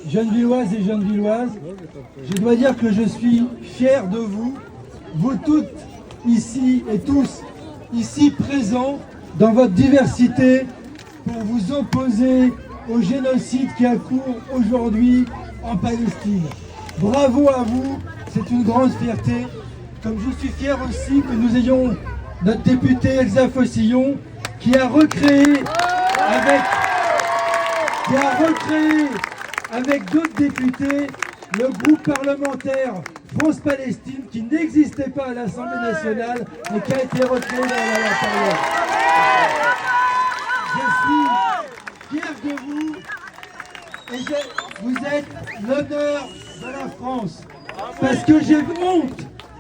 Gennevilloises et Gennevilloises, je dois dire que je suis fier de vous, vous toutes ici et tous ici présents dans votre diversité pour vous opposer au génocide qui a cours aujourd'hui en Palestine. Bravo à vous, c'est une grande fierté. Comme je suis fier aussi que nous ayons notre députée Elsa Fossillon qui a recréé avec d'autres députés le groupe parlementaire France-Palestine qui n'existait pas à l'Assemblée nationale et qui a été recréé dans la période. Je suis fier de vous et vous êtes l'honneur de la France. Parce que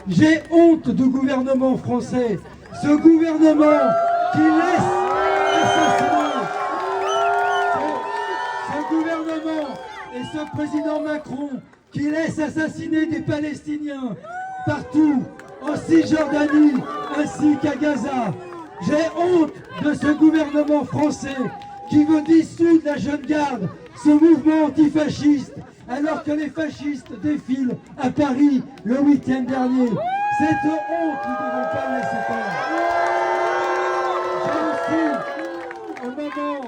j'ai honte du gouvernement français. Ce gouvernement qui laisse assassiner. Ce gouvernement et ce président Macron qui laisse assassiner des Palestiniens partout, en Cisjordanie ainsi qu'à Gaza. J'ai honte de ce gouvernement français qui veut dissoudre la Jeune Garde, ce mouvement antifasciste, alors que les fascistes défilent à Paris le week-end dernier. Cette honte, nous ne devons pas laisser faire. J'ai aussi, au moment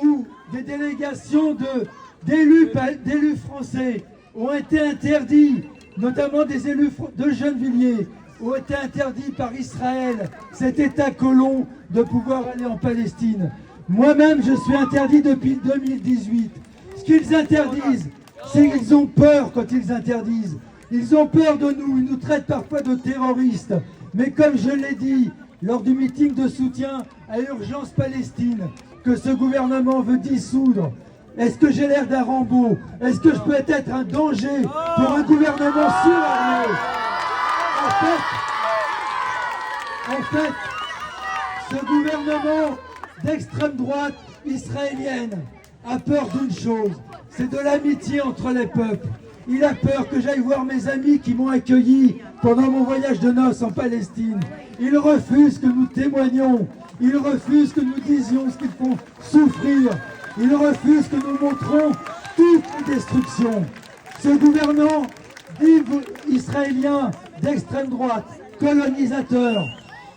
où des délégations d'élus français ont été interdits, notamment des élus de Gennevilliers, ont été interdits par Israël, cet État colon, de pouvoir aller en Palestine. Moi-même, je suis interdit depuis 2018. Ce qu'ils interdisent, c'est qu'ils ont peur quand ils interdisent. Ils ont peur de nous, ils nous traitent parfois de terroristes. Mais comme je l'ai dit lors du meeting de soutien à Urgence Palestine, que ce gouvernement veut dissoudre, est-ce que j'ai l'air d'un Rambo? Est-ce que je peux être un danger pour un gouvernement surarmé? En fait, ce gouvernement d'extrême droite israélienne a peur d'une chose, c'est de l'amitié entre les peuples. Il a peur que j'aille voir mes amis qui m'ont accueilli pendant mon voyage de noces en Palestine. Il refuse que nous témoignions, il refuse que nous disions ce qu'ils font souffrir, il refuse que nous montrons toute les destructions. Ce gouvernement dit israélien d'extrême droite, colonisateur,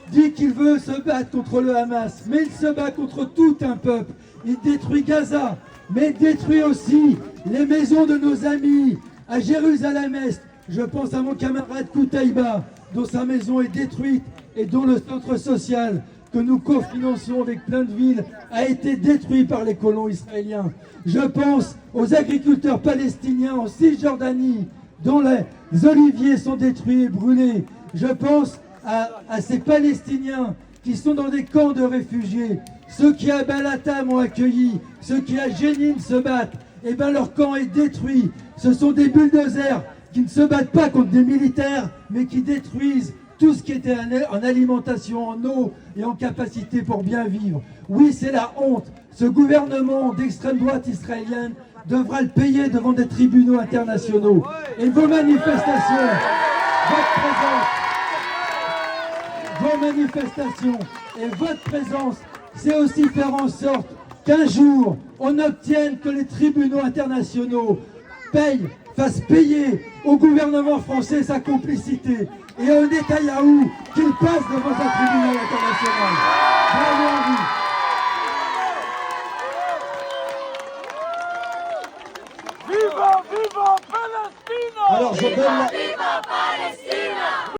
dit qu'il veut se battre contre le Hamas, mais il se bat contre tout un peuple. Il détruit Gaza, mais il détruit aussi les maisons de nos amis à Jérusalem-Est. Je pense à mon camarade Koutaïba, dont sa maison est détruite et dont le centre social que nous cofinançons avec plein de villes a été détruit par les colons israéliens. Je pense aux agriculteurs palestiniens en Cisjordanie, dont les oliviers sont détruits et brûlés. Je pense à ces Palestiniens qui sont dans des camps de réfugiés. Ceux qui à Balata m'ont accueilli, ceux qui à Jénine se battent, eh bien leur camp est détruit. Ce sont des bulldozers qui ne se battent pas contre des militaires, mais qui détruisent tout ce qui était en alimentation, en eau et en capacité pour bien vivre. Oui, c'est la honte. Ce gouvernement d'extrême droite israélienne devra le payer devant des tribunaux internationaux. Et vos manifestations, vos manifestations et votre présence, c'est aussi faire en sorte qu'un jour, on obtienne que les tribunaux internationaux fassent payer au gouvernement français sa complicité et à Netanyahou qu'il passe devant un tribunal international. Bravo à vous. Viva, viva Palestina! Alors je donne